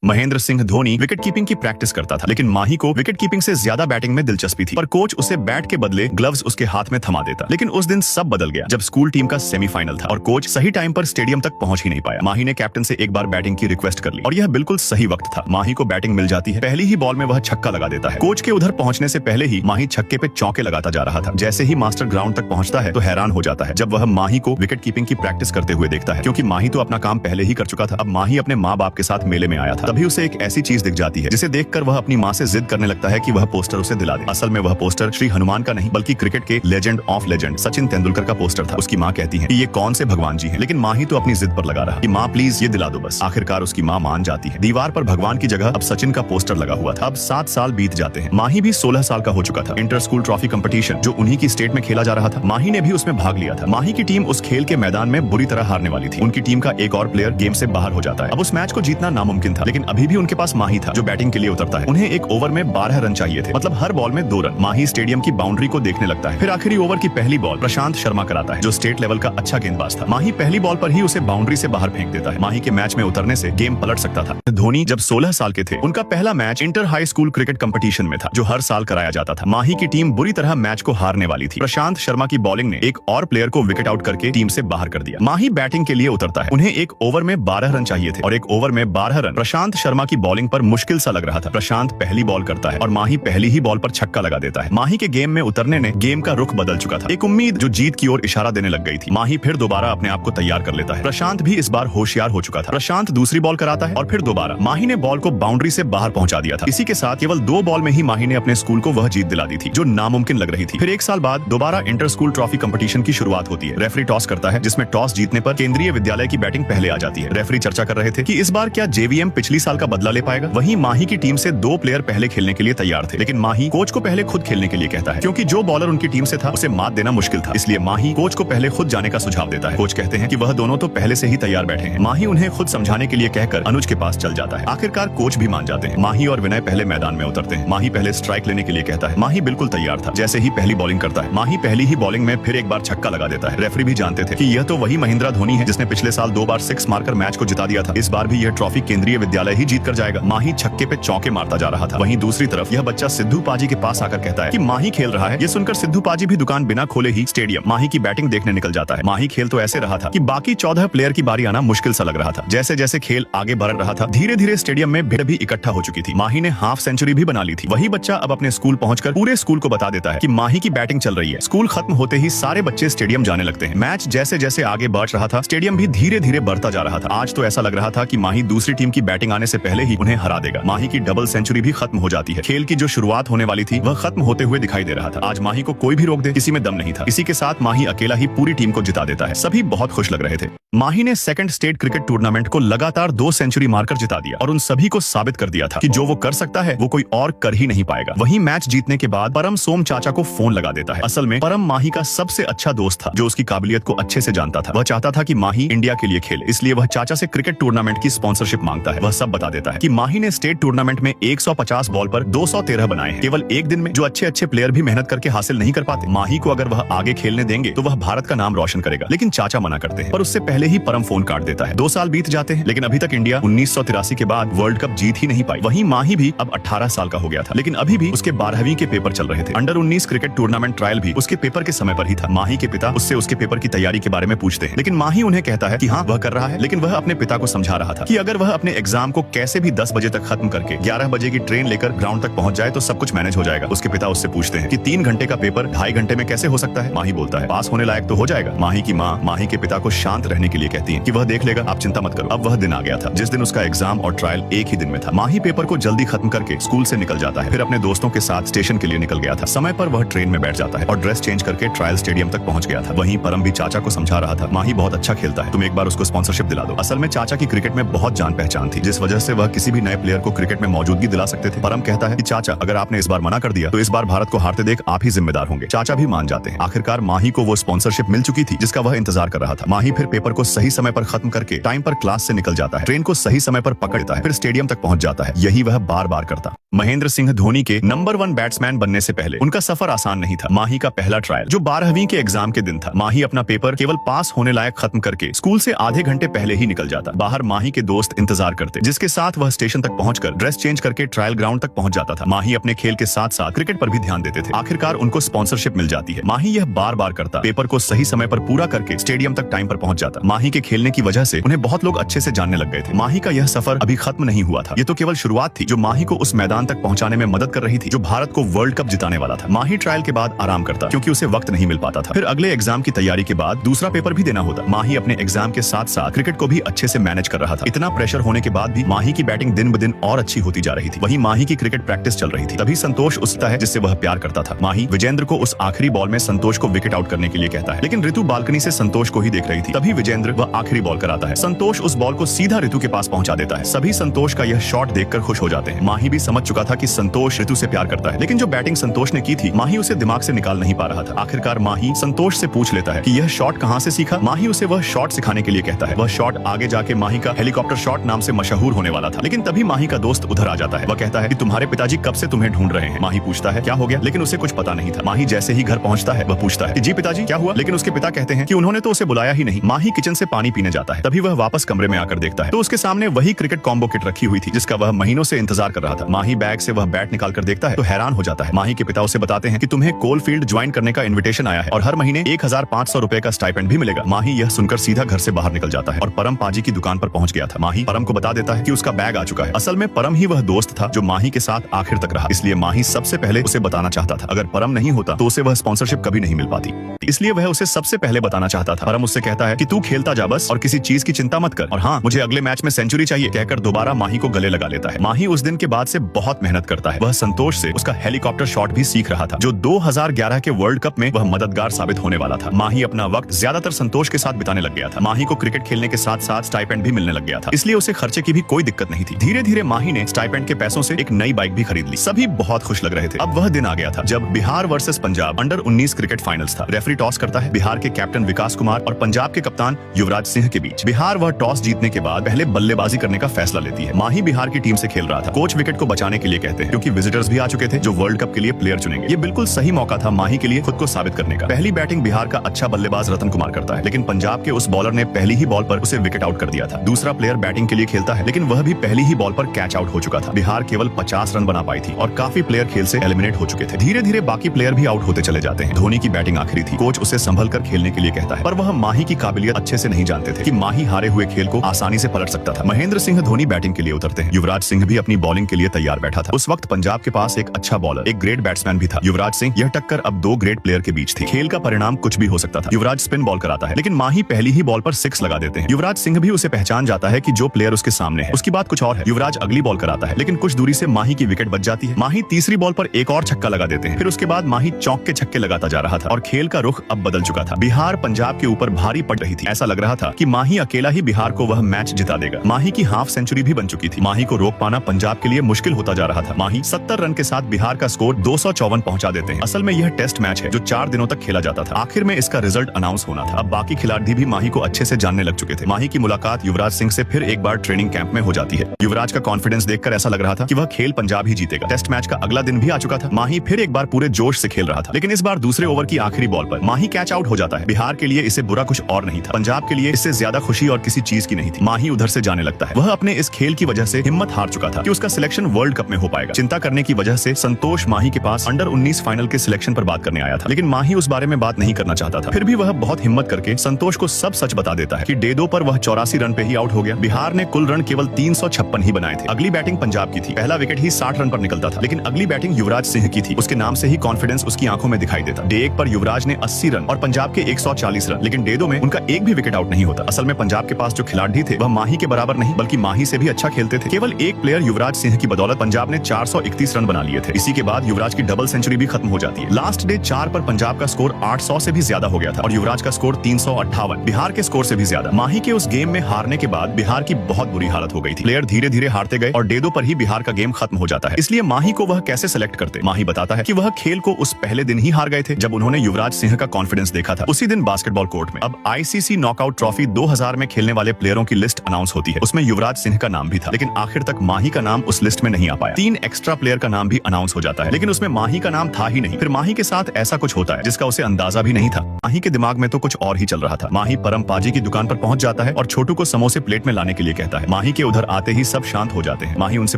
Mahendra Singh Dhoni wicket keeping की practice करता था, लेकिन माही को विकेट कीपिंग से ज्यादा बैटिंग में दिलचस्पी थी। पर कोच उसे बैट के बदले ग्लव्स उसके हाथ में थमा देता। लेकिन उस दिन सब बदल गया जब स्कूल टीम का सेमीफाइनल था और कोच सही टाइम पर स्टेडियम तक पहुंच ही नहीं पाया। माही ने कैप्टन से एक बार बैटिंग की रिक्वेस्ट कर ली और यह बिल्कुल सही वक्त था। माही को बैटिंग मिल जाती है। पहली ही बॉल में वह छक्का लगा देता है। कोच के उधर पहुंचने से पहले ही माही छक्के पे चौके लगाता जा रहा था। जैसे ही मास्टर ग्राउंड तक पहुंचता है तो हैरान हो जाता है जब वह माही को विकेट कीपिंग की प्रैक्टिस करते हुए देखता है, क्योंकि माही तो अपना काम पहले ही कर चुका था। अब माही अपने माँ बाप के साथ मेले में आया था। तभी उसे एक ऐसी चीज दिख जाती है जिसे देखकर वह अपनी माँ से जिद करने लगता है कि वह पोस्टर उसे दिला दे। असल में वह पोस्टर श्री हनुमान का नहीं बल्कि क्रिकेट के legend of legend Sachin Tendulkar का पोस्टर था। उसकी माँ कहती है कि ये कौन से भगवान जी हैं, लेकिन माही तो अपनी जिद पर लगा रहा कि माँ प्लीज ये दिला दो बस। आखिरकार उसकी माँ मान जाती है। दीवार पर भगवान की जगह अब सचिन का पोस्टर लगा हुआ था। अब 7 साल बीत जाते हैं। माही भी 16 साल का हो चुका था। इंटर स्कूल ट्रॉफी कंपटीशन जो उन्हीं की स्टेट में खेला जा रहा था, माही ने भी उसमें भाग लिया था। माही की टीम उस खेल के मैदान में बुरी तरह हारने वाली थी। उनकी टीम का एक और प्लेयर गेम से बाहर हो जाता है। अब उस मैच को जीतना नामुमकिन था, लेकिन अभी भी उनके पास माही था जो बैटिंग के लिए उतरता है। उन्हें एक ओवर में 12 रन चाहिए थे, मतलब हर बॉल में 2 रन। माही स्टेडियम की बाउंड्री को देखने लगता है। फिर आखिरी ओवर की पहली बॉल प्रशांत शर्मा कराता है जो स्टेट लेवल का अच्छा गेंदबाज था। माही पहली बॉल पर ही उसे बाउंड्री से बाहर फेंक देता है। माही के मैच में उतरने से गेम पलट सकता था। धोनी जब 16 साल के थे, उनका पहला match inter high school cricket competition में था जो हर साल कराया जाता था। माही की टीम बुरी तरह मैच को हारने वाली थी। प्रशांत शर्मा की बॉलिंग ने एक और प्लेयर को विकेट आउट करके टीम से बाहर कर दिया। माही बैटिंग के लिए उतरता है। उन्हें एक ओवर में 12 रन चाहिए थे और एक ओवर में 12 रन प्रशांत शर्मा की बॉलिंग पर मुश्किल सा लग रहा था। प्रशांत पहली बॉल करता है और माही पहली ही बॉल पर छक्का लगा देता है। माही के गेम में उतरने ने गेम का रुख बदल चुका था। एक उम्मीद जो जीत की ओर इशारा देने लग गई थी। माही फिर दोबारा अपने आप को तैयार कर लेता है। प्रशांत भी इस बार होशियार हो चुका था। प्रशांत दूसरी बॉल कराता है और फिर दोबारा माही ने बॉल को बाउंड्री से बाहर पहुंचा दिया था। इसी के साथ केवल 2 बॉल में ही माही ने अपने स्कूल को वह जीत दिला दी थी जो नामुमकिन लग रही थी। फिर 1 साल बाद दोबारा इंटर स्कूल ट्रॉफी कंपटीशन की शुरुआत होती है। रेफरी टॉस करता है जिसमें टॉस जीतने पर केंद्रीय विद्यालय की बैटिंग पहले आ जाती है। रेफरी चर्चा कर रहे थे कि इस बार क्या जेवीएम पिछली साल का बदला ले पाएगा। वहीं माही की टीम से 2 प्लेयर पहले खेलने के लिए तैयार थे, लेकिन माही कोच को पहले खुद खेलने के लिए कहता है, क्योंकि जो बॉलर उनकी टीम से था उसे मात देना मुश्किल था। इसलिए माही कोच को पहले खुद जाने का सुझाव देता है। कोच कहते हैं कि वह दोनों तो पहले से ही तैयार बैठे हैं। माही उन्हें खुद समझाने के लिए कहकर अनुज के पास चल जाता है। आखिरकार कोच भी मान जाते हैं। माही और विनय पहले मैदान में उतरते हैं। माही पहले स्ट्राइक लेने के लिए कहता है। माही बिल्कुल तैयार था। जैसे ही पहली बॉलिंग करता है, माही पहली ही बॉलिंग में फिर एक बार छक्का लगा देता है। रेफरी भी जानते थे कि यह तो वही महेंद्र धोनी है जिसने पिछले साल 2 बार 6 मारकर मैच को जिता दिया था। इस बार भी यह ट्रॉफी केंद्रीय विद्यालय ही जीत कर जाएगा। माही छक्के पे चौके मारता जा रहा था। वहीं दूसरी तरफ यह बच्चा सिद्धू पाजी के पास आकर कहता है कि माही खेल रहा है। यह सुनकर सिद्धू पाजी भी दुकान बिना खोले ही स्टेडियम माही की बैटिंग देखने निकल जाता है। माही खेल तो ऐसे रहा था कि बाकी 14 प्लेयर की बारी आना मुश्किल सा लग रहा था। जैसे जैसे खेल आगे बढ़ रहा था, धीरे धीरे स्टेडियम में भीड़ भी इकट्ठा हो चुकी थी। माही ने हाफ सेंचुरी भी बना ली थी। वही बच्चा अब अपने स्कूल पहुंचकर पूरे स्कूल को बता देता है कि माही की बैटिंग चल रही है। स्कूल खत्म होते ही सारे बच्चे स्टेडियम जाने लगते हैं। मैच जैसे जैसे आगे बढ़ रहा था, स्टेडियम भी धीरे धीरे बढ़ता जा रहा था। आज तो ऐसा लग रहा था कि माही दूसरी टीम की बैटिंग आने से पहले ही उन्हें हरा देगा। माही की डबल सेंचुरी भी खत्म हो जाती है। खेल की जो शुरुआत होने वाली थी वह खत्म होते हुए दिखाई दे रहा था। आज माही को कोई भी रोक दे, किसी में दम नहीं था। इसी के साथ माही अकेला ही पूरी टीम को जिता देता है। सभी बहुत खुश लग रहे थे। माही ने सेकंड स्टेट क्रिकेट टूर्नामेंट को लगातार 2 सेंचुरी मारकर जिता दिया और उन सभी को साबित कर दिया था कि जो वो कर सकता है वो कोई और कर ही नहीं पाएगा। वहीं मैच जीतने के बाद परम सोम चाचा को फोन लगा देता है। असल में परम माही का सबसे अच्छा दोस्त था जो उसकी काबिलियत को अच्छे से जानता था। वह चाहता था कि माही इंडिया के लिए खेले, इसलिए वह चाचा से क्रिकेट टूर्नामेंट की स्पॉन्सरशिप मांगता है। वह सब बता देता है कि माही ने स्टेट टूर्नामेंट में 150 बॉल पर 213 बनाए हैं, केवल एक दिन में, जो अच्छे अच्छे प्लेयर भी मेहनत करके हासिल नहीं कर पाते। माही को अगर वह आगे खेलने देंगे तो वह भारत का नाम रोशन करेगा, लेकिन चाचा मना करते हैं। पर उससे पहले ही परम फोन काट देता है। 2 साल बीत जाते हैं, लेकिन अभी तक इंडिया 1983 के बाद वर्ल्ड कप जीत ही नहीं पाई। वहीं माही भी अब 18 साल का हो गया था, लेकिन अभी भी उसके 12वीं के पेपर चल रहे थे। अंडर 19 क्रिकेट टूर्नामेंट ट्रायल भी उसके पेपर के समय पर ही था। माही के पिता उससे उसके पेपर की तैयारी के बारे में पूछते हैं, लेकिन माही उन्हें कहता है कि हाँ वह कर रहा है, लेकिन वह अपने पिता को समझा रहा था कि अगर वह अपने एग्जाम को कैसे भी 10 बजे तक खत्म करके 11 बजे की ट्रेन लेकर ग्राउंड तक पहुंच जाए तो सब कुछ मैनेज हो जाएगा। उसके पिता उससे पूछते हैं कि 3 घंटे का पेपर 2.5 घंटे में कैसे हो सकता है। माही बोलता है पास होने लायक तो हो जाएगा। माही की माँ माही के पिता को शांत रहने के लिए कहती है कि वह देख लेगा, आप चिंता मत करो। अब वह दिन आ गया था जिस दिन उसका एग्जाम और ट्रायल एक ही दिन में था। माही पेपर को जल्दी खत्म करके स्कूल से निकल जाता है। फिर अपने दोस्तों के साथ स्टेशन के लिए निकल गया था। समय पर वह ट्रेन में बैठ जाता है और ड्रेस चेंज करके ट्रायल स्टेडियम तक पहुंच गया था। वहीं परम भी चाचा को समझा रहा था, माही बहुत अच्छा खेलता है, तुम एक बार उसको स्पॉन्सरशिप दिला दो। असल में चाचा की क्रिकेट में बहुत जान पहचान थी, जिस वजह से वह किसी भी नए प्लेयर को क्रिकेट में मौजूदगी दिला सकते थे। परम कहता है कि चाचा अगर आपने इस बार मना कर दिया तो इस बार भारत को हारते देख आप ही जिम्मेदार होंगे। चाचा भी मान जाते हैं। आखिरकार माही को वो स्पॉन्सरशिप मिल चुकी थी जिसका वह इंतजार कर रहा था। माही फिर पेपर को सही समय पर खत्म करके टाइम पर क्लास से निकल जाता है। ट्रेन को सही समय पर पकड़ता है, फिर स्टेडियम तक पहुंच जाता है। यही वह बार बार करता। महेंद्र सिंह धोनी के नंबर 1 बैट्समैन बनने से पहले उनका सफर आसान नहीं था। माही का पहला ट्रायल जो 12वीं के एग्जाम के दिन था। माही अपना पेपर केवल पास होने लायक खत्म करके स्कूल से आधे घंटे पहले ही निकल जाता। बाहर माही के दोस्त इंतजार करते, जिसके साथ वह स्टेशन तक पहुंचकर ड्रेस चेंज करके ट्रायल ग्राउंड तक पहुंच जाता था। माही अपने खेल के साथ साथ क्रिकेट पर भी ध्यान देते थे। आखिरकार उनको स्पॉन्सरशिप मिल जाती है। माही यह बार बार करता, पेपर को सही समय पर पूरा करके स्टेडियम तक टाइम पर पहुंच जाता। माही के खेलने की वजह से उन्हें बहुत लोग अच्छे से जानने लग गए थे। माही का यह सफर अभी खत्म नहीं हुआ था। ये तो केवल शुरुआत थी जो माही को उस मैदान तक पहुंचाने में मदद कर रही थी जो भारत को वर्ल्ड कप जिताने वाला था। माही ट्रायल के बाद आराम करता क्योंकि उसे वक्त नहीं मिल पाता था। फिर अगले एग्जाम की तैयारी के बाद दूसरा पेपर भी देना होता। माही अपने एग्जाम के साथ साथ क्रिकेट को भी अच्छे से मैनेज कर रहा था। इतना प्रेशर होने के बाद भी माही की बैटिंग दिन ब दिन और अच्छी होती जा रही थी। वहीं माही की क्रिकेट प्रैक्टिस चल रही थी। तभी संतोष उसता है जिससे वह प्यार करता था। माही विजेंद्र को उस आखिरी बॉल में संतोष को विकेट आउट करने के लिए कहता है, लेकिन ऋतु बालकनी से संतोष को ही देख रही थी। तभी विजेंद्र वह आखिरी बॉल कराता है। संतोष उस बॉल को सीधा ऋतु के पास पहुंचा देता है। सभी संतोष का यह शॉट देखकर खुश हो जाते हैं। माही भी समझ चुका था कि संतोष ऋतु से प्यार करता है, लेकिन जो बैटिंग संतोष ने की थी माही उसे दिमाग से निकाल नहीं पा रहा था। आखिरकार माही संतोष से पूछ लेता है कि यह शॉट कहां से सीखा। माही उसे वह शॉट सिखाने के लिए कहता है। वह शॉट आगे जाके माही का हेलीकॉप्टर शॉट नाम से मशहूर होने वाला था। लेकिन तभी माही का दोस्त उधर आ जाता है। वह कहता है कि तुम्हारे पिताजी कब से तुम्हें ढूंढ रहे हैं। माही पूछता है क्या हो गया, लेकिन उसे कुछ पता नहीं था। माही जैसे ही घर पहुंचता है वह पूछता है कि जी पिताजी क्या हुआ, लेकिन उसके पिता कहते हैं कि उन्होंने तो उसे बुलाया ही नहीं। माही किचन से पानी पीने जाता है। तभी वह वापस कमरे में आकर देखता है तो उसके सामने वही क्रिकेट कॉम्बो किट रखी हुई थी जिसका वह महीनों से इंतजार कर रहा था। माही बैग से वह बैट निकाल कर देखता है तो हैरान हो जाता है। माही के पिता उसे बताते हैं कि तुम्हें कोल फील्ड ज्वाइन करने का इन्विटेशन आया है और हर महीने 1500 रुपए का स्टाइपेंड भी मिलेगा। माही यह सुनकर सीधा घर से बाहर निकल जाता है और परम पाजी की दुकान पर पहुंच गया था। माही परम को बता देता है कि उसका बैग आ चुका है। असल में परम ही वह दोस्त था जो माही के साथ आखिर तक रहा, इसलिए माही सबसे पहले उसे बताना चाहता था। अगर परम नहीं होता तो उसे वह स्पॉन्सरशिप कभी नहीं मिल पाती, इसलिए वह उसे सबसे पहले बताना चाहता था। परम उससे कहता है कि तू खेलता जा बस और किसी चीज की चिंता मत कर, और हाँ मुझे अगले मैच में सेंचुरी चाहिए कहकर दोबारा माही को गले लगा लेता है। माही उस दिन के बाद से बहुत मेहनत करता है। वह संतोष से उसका हेलीकॉप्टर शॉट भी सीख रहा था जो 2011 के वर्ल्ड कप में वह मददगार साबित होने वाला था। माही अपना वक्त ज्यादातर संतोष के साथ बिताने लग गया था। माही को क्रिकेट खेलने के साथ साथ स्टाइपेंड भी मिलने लग गया था, इसलिए उसे खर्चे की भी कोई दिक्कत नहीं थी। धीरे धीरे माही ने स्टाइपेंड के पैसों से एक नई बाइक भी खरीद ली। सभी बहुत खुश लग रहे थे। अब वह दिन आ गया था जब Bihar versus Punjab under 19 cricket finals था। रेफरी टॉस करता है। बिहार के कैप्टन विकास कुमार और पंजाब के कप्तान युवराज सिंह के बीच। बिहार वह टॉस जीतने के बाद पहले बल्लेबाजी करने का फैसला लेती है। माही बिहार की टीम से खेल रहा था। कोच विकेट को बचाने के लिए कहते हैं क्योंकि विजिटर्स भी आ चुके थे जो वर्ल्ड कप के लिए प्लेयर चुनेंगे। ये बिल्कुल सही मौका था माही के लिए खुद को साबित करने का। पहली बैटिंग बिहार का अच्छा बल्लेबाज रतन कुमार करता है, लेकिन पंजाब के उस बॉलर ने पहली ही बॉल पर उसे विकेट आउट कर दिया था। दूसरा प्लेयर बैटिंग के लिए खेलता है, लेकिन वह भी पहली ही बॉल पर कैच आउट हो चुका था। बिहार केवल 50 रन बना पाई थी और काफी प्लेयर खेल से एलिमिनेट हो चुके थे। धीरे धीरे बाकी प्लेयर भी आउट होते चले जाते हैं। धोनी की बैटिंग आखिरी थी। कोच उसे संभल कर खेलने के लिए कहता है, पर वह माही की काबिलियत अच्छे से नहीं जानते थे कि माही हारे हुए खेल को आसानी से पलट सकता था। महेंद्र सिंह धोनी बैटिंग के लिए उतरते हैं। युवराज सिंह भी अपनी बॉलिंग के लिए तैयार बैठा था। उस वक्त पंजाब के पास एक अच्छा बॉलर, एक ग्रेट बैट्समैन भी था। युवराज सिंह यह टक्कर अब 2 ग्रेट प्लेयर के बीच थी। खेल का परिणाम कुछ भी हो सकता था। युवराज स्पिन बॉल कराता है, लेकिन माही पहली ही बॉल पर 6 लगा देते हैं। युवराज सिंह भी उसे पहचान जाता है कि जो प्लेयर उसके सामने है। उसकी बात कुछ और है। युवराज अगली बॉल कराता है, लेकिन कुछ दूरी से माही की विकेट बच जाती है। माही तीसरी बॉल पर एक और छक्का लगा देते हैं। फिर उसके बाद माही चौक के छक्के लगाता जा रहा था और खेल का रुख अब बदल चुका था। बिहार पंजाब के ऊपर भारी पड़ रही थी। ऐसा लग रहा था कि माही अकेला ही बिहार को वह मैच जिता देगा। माही की हाफ सेंचुरी भी बन चुकी थी। माही को रोक पाना पंजाब के लिए मुश्किल होता जा रहा था। माही 70 रन के साथ बिहार का स्कोर 254 पहुंचा देते हैं। असल में यह टेस्ट मैच है जो 4 दिनों तक खेला जाता था। आखिर में इसका रिजल्ट अनाउंस होना था। अब बाकी खिलाड़ी भी माही को अच्छे से जानने लग चुके थे। माही की मुलाकात युवराज सिंह से फिर एक बार ट्रेनिंग कैंप में हो जाती है। युवराज का कॉन्फिडेंस देखकर ऐसा लग रहा था कि वह खेल पंजाब ही जीतेगा। टेस्ट मैच का अगला दिन भी आ चुका था। माही फिर एक बार पूरे जोश से खेल रहा था, लेकिन इस बार दूसरे ओवर की आखिरी बॉल पर माही कैच आउट हो जाता है। बिहार के लिए इसे बुरा कुछ और नहीं था। पंजाब के लिए इससे ज्यादा खुशी और किसी चीज की नहीं थी। माही उधर से जाने लगता है। वह अपने इस खेल की वजह से हिम्मत हार चुका था कि उसका सिलेक्शन वर्ल्ड कप में हो पाएगा। चिंता करने की वजह से संतोष माही के पास अंडर 19 फाइनल के सिलेक्शन पर बात करने आया था, लेकिन माही उस बारे में बात नहीं करना चाहता था। फिर भी वह बहुत हिम्मत करके संतोष को सब सच बता देता है कि डे 2 पर वह 84 रन पे ही आउट हो गया। बिहार ने कुल रन केवल 356 ही बनाए थे। अगली बैटिंग पंजाब की थी। पहला विकेट ही 60 रन पर निकलता था, लेकिन अगली बैटिंग युवराज सिंह की थी। उसके नाम से ही कॉन्फिडेंस उसकी आंखों में दिखाई देता। डे 1 पर युवराज ने 80 रन और पंजाब के 140 रन, लेकिन डे 2 में उनका एक भी विकेट आउट नहीं होता। असल में पंजाब के पास जो खिलाड़ी थे वह माही के बराबर नहीं बल्कि माही से भी अच्छा खेलते थे। केवल एक प्लेयर युवराज सिंह की बदौलत पंजाब ने 431 रन बना लिए थे। इसी के बाद युवराज की डबल सेंचुरी भी खत्म हो जाती है। लास्ट डे 4 पर पंजाब का स्कोर 800 से भी ज्यादा हो गया था और युवराज का स्कोर 358, बिहार के स्कोर से भी ज्यादा। माही के उस गेम में हारने के बाद बिहार की बहुत बुरी हालत हो गई थी। प्लेयर धीरे धीरे हारते गए और डे 2 पर ही बिहार का गेम खत्म हो जाता है। इसलिए माही को वह कैसे सेलेक्ट करते। माही बताता है कि वह खेल को उस पहले दिन ही हार गए थे जब उन्होंने युवराज सिंह का कॉन्फिडेंस देखा था। उसी दिन बास्केटबॉल कोर्ट में अब आईसीसी नॉकआउट ट्रॉफी 2000 में खेलने वाले प्लेयरों की लिस्ट अनाउंस होती है। उसमें युवराज सिंह का नाम भी था, लेकिन आखिर तक माही का नाम उस लिस्ट में नहीं आ पाया। पाया। 3 एक्स्ट्रा प्लेयर का नाम भी अनाउंस हो जाता है, लेकिन उसमें माही का नाम था ही नहीं। फिर माही के साथ ऐसा कुछ होता है जिसका उसे अंदाजा भी नहीं था। माही के दिमाग में तो कुछ और ही चल रहा था। माही परम पाजी की दुकान पर पहुंच जाता है और छोटू को समोसे प्लेट में लाने के लिए कहता है। माही के उधर आते ही सब शांत हो जाते हैं। माही उनसे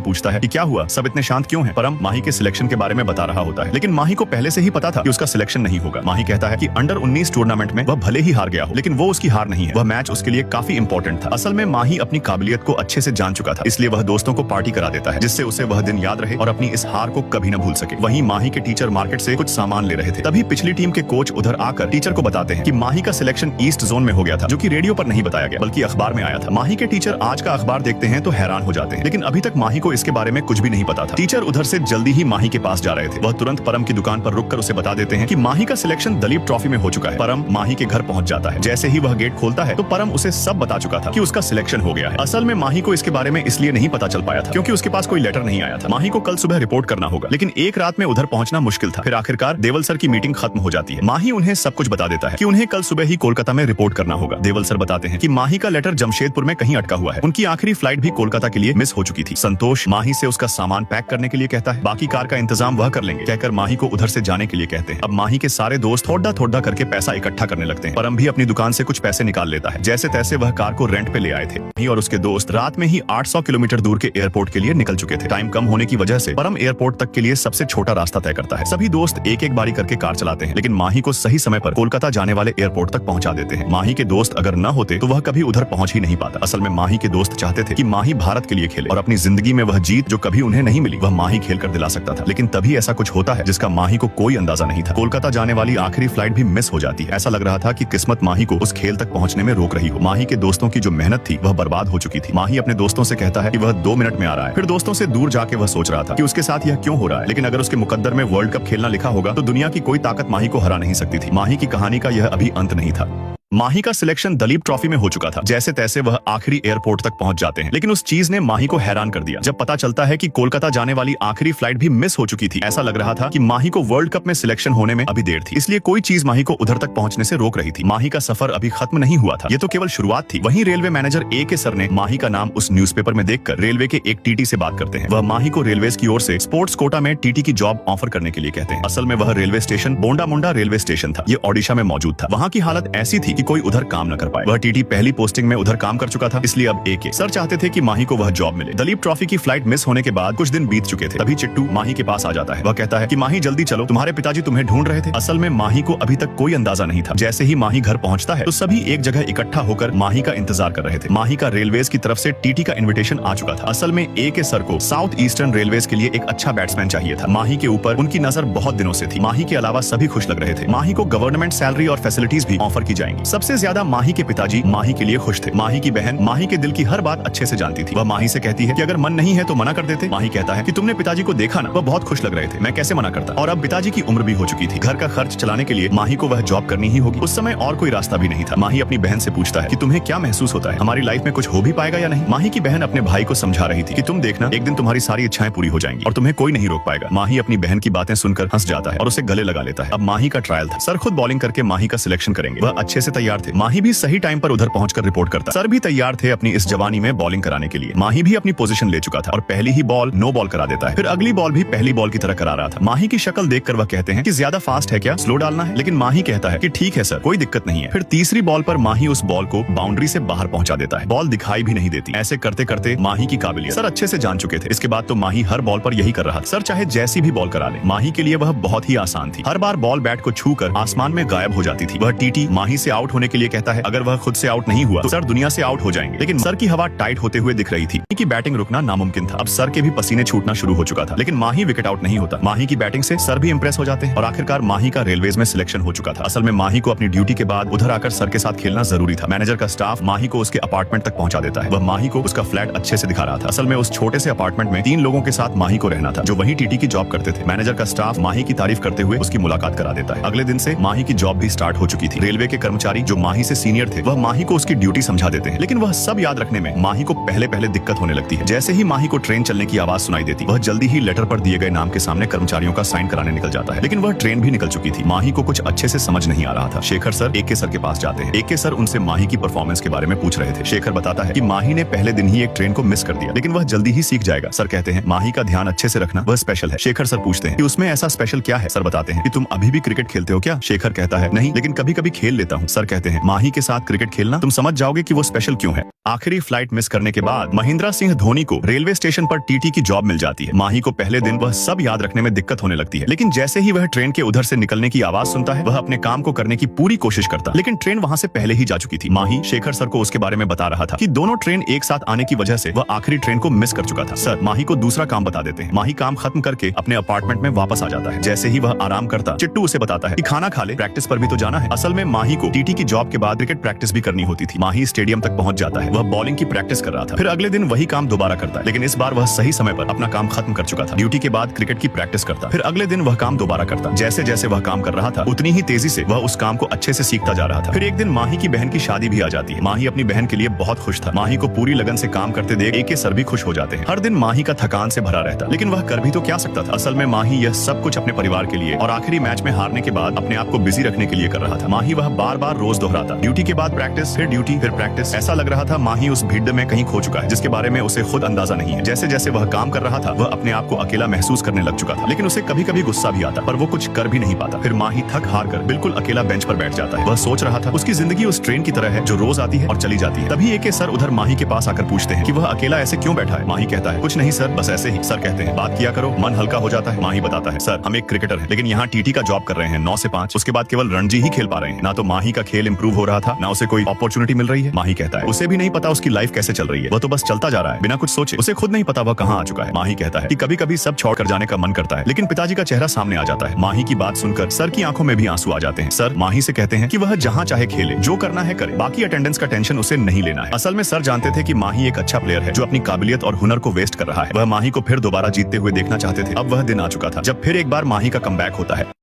पूछता है कि क्या हुआ, सब इतने शांत क्यों हैं? परम माही के सिलेक्शन के बारे में बता रहा होता है, लेकिन माही को पहले से ही पता था कि उसका सिलेक्शन नहीं होगा। माही कहता है कि अंडर 19 टूर्नामेंट में वह भले ही हार गया हो, लेकिन वो उसकी हार नहीं है। वह मैच उसके लिए काफी इंपॉर्टेंट था। असल में माही अपनी काबिलियत को अच्छे से जान चुका था, इसलिए वह दोस्तों को पार्टी करा देता है, जिससे उसे वह दिन याद रहे और अपनी इस हार को कभी न भूल सके। वहीं माही के टीचर मार्केट से कुछ सामान ले रहे थे, तभी पिछली टीम के कोच उधर आकर टीचर को बताते हैं कि माही का सिलेक्शन ईस्ट जोन में हो गया था, जो कि रेडियो पर नहीं बताया गया बल्कि अखबार में आया था। माही के टीचर आज का अखबार देखते हैं तो हैरान हो जाते हैं, लेकिन अभी तक माही को इसके बारे में कुछ भी नहीं पता था। टीचर उधर से जल्दी ही माही के पास जा रहे थे। वह तुरंत परम की दुकान पर रुककर उसे बता देते हैं कि माही का सिलेक्शन दलीप ट्रॉफी में हो चुका है। परम माही के घर पहुंच जाता है। जैसे ही वह गेट खोलता है तो परम उसे सब बता चुका था कि उसका सिलेक्शन हो गया है। असल में माही को इसके बारे में इसलिए नहीं पता चल पाया था क्योंकि उसके पास कोई लेटर नहीं आया था। माही को कल सुबह रिपोर्ट करना होगा, लेकिन एक रात में उधर पहुंचना मुश्किल था। फिर आखिरकार देवल सर की मीटिंग खत्म हो जाती है। माही उन्हें सब कुछ बता देता है कि उन्हें कल सुबह ही कोलकाता में रिपोर्ट करना होगा। देवल सर बताते हैं कि माही का लेटर जमशेदपुर में कहीं अटका हुआ है। उनकी आखिरी फ्लाइट भी कोलकाता के लिए मिस हो चुकी थी। संतोष माही से उसका सामान पैक करने के लिए कहता है, बाकी कार का इंतजाम वह कर लेंगे कहकर माही को उधर से जाने के लिए कहते हैं। अब माही के सारे दोस्त थोड़ा थोड़ा करके पैसा इकट्ठा करने लगते हैं। परम भी अपनी दुकान से कुछ पैसे निकाल लेता है। जैसे तैसे वह कार को रेंट पे ले आए थे। माही और उसके दोस्त रात में ही 800 किलोमीटर दूर के एयरपोर्ट के लिए निकल चुके थे। टाइम कम होने की वजह से परम एयरपोर्ट तक के लिए सबसे छोटा रास्ता तय करता है। सभी दोस्त एक एक बारी करके कार चलाते हैं, लेकिन माही को सही समय पर कोलकाता जाने वाले एयरपोर्ट तक पहुंचा देते हैं। माही के दोस्त अगर न होते तो वह कभी उधर पहुंच ही नहीं पाता। असल में माही के दोस्त चाहते थे कि माही भारत के लिए खेले और अपनी जिंदगी में वह जीत जो कभी उन्हें नहीं मिली वह माही खेल कर दिला सकता था। लेकिन तभी ऐसा कुछ होता है जिसका माही को कोई अंदाजा नहीं था। कोलकाता जाने वाली आखिरी फ्लाइट भी मिस हो जाती है। ऐसा लग रहा था कि किस्मत माही को उस खेल तक पहुंचने में रोक रही हो। माही के दोस्तों की जो मेहनत थी वह बर्बाद हो चुकी थी। माही अपने दोस्तों से कहता है कि वह 2 मिनट में आ रहा है। फिर दोस्तों से दूर जाके वह सोच रहा था कि उसके साथ यह क्यों हो रहा है, लेकिन अगर उसके मुकद्दर में वर्ल्ड कप खेलना लिखा होगा तो दुनिया की कोई ताकत माही को हरा नहीं सकती थी। माही की कहानी का यह अभी अंत नहीं था। माही का सिलेक्शन दलीप ट्रॉफी में हो चुका था। जैसे तैसे वह आखिरी एयरपोर्ट तक पहुंच जाते हैं, लेकिन उस चीज ने माही को हैरान कर दिया जब पता चलता है कि कोलकाता जाने वाली आखिरी फ्लाइट भी मिस हो चुकी थी। ऐसा लग रहा था कि माही को वर्ल्ड कप में सिलेक्शन होने में अभी देर थी, इसलिए कोई चीज माही को उधर तक पहुंचने से रोक रही थी। माही का सफर अभी खत्म नहीं हुआ था, ये तो केवल शुरुआत थी। वहीं रेलवे मैनेजर A.K. सर ने माही का नाम उस न्यूज़पेपर में देखकर रेलवे के एक टीटी से बात करते हैं। वह माही को रेलवे की ओर से स्पोर्ट्स कोटा में टीटी की जॉब ऑफर करने के लिए कहते हैं। असल में वह रेलवे स्टेशन बोंडा मुंडा रेलवे स्टेशन था। ये ओडिशा में मौजूद था। वहाँ की हालत ऐसी थी कि कोई उधर काम कर पाए। वह टीटी पहली पोस्टिंग में उधर काम कर चुका था, इसलिए अब A.K. सर चाहते थे कि माही को वह जॉब मिले। दलीप ट्रॉफी की फ्लाइट मिस होने के बाद कुछ दिन बीत चुके थे। तभी चिट्टू माही के पास आ जाता है। वह कहता है कि माही जल्दी चलो, तुम्हारे पिताजी तुम्हें ढूंढ रहे थे। असल में माही को अभी तक कोई अंदाजा नहीं था। जैसे ही माही घर पहुंचता है तो सभी एक जगह इकट्ठा होकर माही का इंतजार कर रहे थे। माही का रेलवेज की तरफ से टीटी का इन्विटेशन आ चुका था। असल में A.K. सर को साउथ ईस्टर्न रेलवेज के लिए एक अच्छा बैट्समैन चाहिए था। माही के ऊपर उनकी नजर बहुत दिनों से थी। माही के अलावा सभी खुश लग रहे थे। माही को गवर्नमेंट सैलरी और फैसिलिटीज भी ऑफर की जाएंगी। सबसे ज्यादा माही के पिताजी माही के लिए खुश थे। माही की बहन माही के दिल की हर बात अच्छे से जानती थी। वह माही से कहती है कि अगर मन नहीं है तो मना कर देते। माही कहता है कि तुमने पिताजी को देखा ना, वह बहुत खुश लग रहे थे, मैं कैसे मना करता। और अब पिताजी की उम्र भी हो चुकी थी। घर का खर्च चलाने के लिए माही को वह जॉब करनी ही होगी। उस समय और कोई रास्ता भी नहीं था। माही अपनी बहन से पूछता है कि तुम्हें क्या महसूस होता है, हमारी लाइफ में कुछ हो भी पाएगा या नहीं। माही की बहन अपने भाई को समझा रही थी कि तुम देखना, एक दिन तुम्हारी सारी इच्छाएं पूरी हो जाएंगी और तुम्हें कोई नहीं रोक पाएगा। माही अपनी बहन की बातें सुनकर हंस जाता है और उसे गले लगा लेता है। अब माही का ट्रायल था। सर खुद बॉलिंग करके माही का सिलेक्शन करेंगे। वह अच्छे से तैयार थे। माही भी सही टाइम पर उधर पहुंचकर रिपोर्ट करता। सर भी तैयार थे अपनी इस जवानी में बॉलिंग कराने के लिए। माही भी अपनी पोजीशन ले चुका था और पहली ही बॉल नो बॉल करा देता है। फिर अगली बॉल भी पहली बॉल की तरह करा रहा था। माही की शक्ल देखकर वह कहते हैं कि ज्यादा फास्ट है क्या, स्लो डालना है। लेकिन माही कहता है कि ठीक है सर, कोई दिक्कत नहीं है। फिर तीसरी बॉल पर माही उस बॉल को बाउंड्री से बाहर पहुंचा देता है। बॉल दिखाई भी नहीं देती। ऐसे करते करते माही की काबिलियत सर अच्छे से जान चुके थे। इसके बाद तो माही हर बॉल पर यही कर रहा था। सर चाहे जैसी भी बॉल करा ले, माही के लिए वह बहुत ही आसान थी। हर बार बॉल बैट को छूकर आसमान में गायब हो जाती थी। वह टीटी माही से आउट होने के लिए कहता है अगर वह खुद से आउट नहीं हुआ तो सर दुनिया से आउट हो जाएंगे। लेकिन सर की हवा टाइट होते हुए दिख रही थी कि बैटिंग रुकना नामुमकिन था। अब सर के भी पसीने छूटना शुरू हो चुका था, लेकिन माही विकेट आउट नहीं होता। माही की बैटिंग से सर भी इंप्रेस हो जाते हैं और आखिरकार माही का रेलवेज में सिलेक्शन हो चुका था। असल में माही को अपनी ड्यूटी के बाद उधर आकर सर के साथ खेलना जरूरी था। मैनेजर का स्टाफ माही को उसके अपार्टमेंट तक पहुंचा देता है। वह माही को उसका फ्लैट अच्छे से दिखा रहा था। असल में उस छोटे से अपार्टमेंट में 3 लोगों के साथ माही को रहना था जो वही टीटी की जॉब करते थे। मैनेजर का स्टाफ माही की तारीफ करते हुए उसकी मुलाकात करा देता है। अगले दिन से माही की जॉब भी स्टार्ट हो चुकी थी। रेलवे के कर्मचारी कर्मचारी जो माही से सीनियर थे वह माही को उसकी ड्यूटी समझा देते हैं, लेकिन वह सब याद रखने में माही को पहले पहले दिक्कत होने लगती है। जैसे ही माही को ट्रेन चलने की आवाज सुनाई देती, वह जल्दी ही लेटर पर दिए गए नाम के सामने कर्मचारियों का साइन कराने निकल जाता है, लेकिन वह ट्रेन भी निकल चुकी थी। माही को कुछ अच्छे से समझ नहीं आ रहा था। शेखर सर AK सर के पास जाते हैं। AK सर उनसे माही की परफॉर्मेंस के बारे में पूछ रहे थे। शेखर बताता है कि माही ने पहले दिन ही एक ट्रेन को मिस कर दिया, लेकिन वह जल्दी ही सीख जाएगा। सर कहते हैं माही का ध्यान अच्छे से रखना, वह स्पेशल है। शेखर सर पूछते हैं कि उसमें ऐसा स्पेशल क्या है। सर बताते हैं कि तुम अभी भी क्रिकेट खेलते हो क्या? शेखर कहता है नहीं, लेकिन कभी कभी खेल लेता हूँ। सर कहते हैं माही के साथ क्रिकेट खेलना, तुम समझ जाओगे कि वो स्पेशल क्यों है। आखिरी फ्लाइट मिस करने के बाद महेंद्र सिंह धोनी को रेलवे स्टेशन पर TT की जॉब मिल जाती है। माही को पहले दिन वह सब याद रखने में दिक्कत होने लगती है, लेकिन जैसे ही वह ट्रेन के उधर से निकलने की आवाज सुनता है, वह अपने काम को करने की पूरी कोशिश करता, लेकिन ट्रेन वहां से पहले ही जा चुकी थी। माही शेखर सर को उसके बारे में बता रहा था कि दोनों ट्रेन एक साथ आने की वजह से वह आखिरी ट्रेन को मिस कर चुका था। सर माही को दूसरा काम बता देते हैं। माही काम खत्म करके अपने अपार्टमेंट में वापस आ जाता है। जैसे ही वह आराम करता, चिट्टू उसे बताता है कि खाना खा ले, प्रैक्टिस पर भी तो जाना है। असल में माही को TT की जॉब के बाद क्रिकेट प्रैक्टिस भी करनी होती थी। माही स्टेडियम तक पहुंच जाता है। वह बॉलिंग की प्रैक्टिस कर रहा था। फिर अगले दिन वही काम दोबारा करता है, लेकिन इस बार वह सही समय पर अपना काम खत्म कर चुका था। ड्यूटी के बाद क्रिकेट की प्रैक्टिस करता, फिर अगले दिन वह काम दोबारा करता। जैसे जैसे वह काम कर रहा था, उतनी ही तेजी से वह उस काम को अच्छे से सीखता जा रहा था। फिर एक दिन माही की बहन की शादी भी आ जाती है। माही अपनी बहन के लिए बहुत खुश था। माही को पूरी लगन से काम करते देख AK सर भी खुश हो जाते हैं। हर दिन माही का थकान से भरा रहता, लेकिन वह कर भी तो क्या सकता था। असल में माही यह सब कुछ अपने परिवार के लिए और आखिरी मैच में हारने के बाद अपने आप को बिजी रखने के लिए कर रहा था। माही वह बार बार रोज दोहराता, ड्यूटी के बाद प्रैक्टिस, फिर ड्यूटी, फिर प्रैक्टिस। ऐसा लग रहा था माही उस भीड़ में कहीं खो चुका है, जिसके बारे में उसे खुद अंदाजा नहीं है। जैसे जैसे वह काम कर रहा था, वह अपने आप को अकेला महसूस करने लग चुका था, लेकिन उसे कभी कभी गुस्सा भी आता, पर वो कुछ कर भी नहीं पाता। फिर माही थक हार कर बिल्कुल अकेला बेंच पर बैठ जाता है। वह सोच रहा था उसकी जिंदगी उस ट्रेन की तरह है जो रोज आती है और चली जाती है। तभी AK सर उधर माही के पास आकर पूछते हैं कि वह अकेला ऐसे क्यों बैठा है। माही कहता है कुछ नहीं सर, बस ऐसे ही। सर कहते हैं बात किया करो, मन हल्का हो जाता है। माही बताता है सर हम एक क्रिकेटर हैं, लेकिन यहाँ TT का जॉब कर रहे हैं 9 से 5, उसके बाद केवल रणजी ही खेल पा रहे हैं। ना तो माही का खेल इंप्रूव हो रहा था, ना उसे कोई अपॉर्चुनिटी मिल रही है। माही कहता है उसे भी नहीं पता उसकी लाइफ कैसे चल रही है, वह तो बस चलता जा रहा है बिना कुछ सोचे। उसे खुद नहीं पता वह कहाँ आ चुका है। माही कहता है कि कभी कभी सब छोड़ कर जाने का मन करता है, लेकिन पिताजी का चेहरा सामने आ जाता है। माही की बात सुनकर सर की आंखों में भी आंसू आ जाते हैं। सर माही से कहते हैं कि वह जहाँ चाहे खेले, जो करना है करे, बाकी अटेंडेंस का टेंशन उसे नहीं लेना है। असल में सर जानते थे कि माही एक अच्छा प्लेयर है जो अपनी काबिलियत और हुनर को वेस्ट कर रहा है। वह माही को फिर दोबारा जीतते हुए देखना चाहते थे। अब वह दिन आ चुका था जब फिर एक बार माही का कमबैक होता है।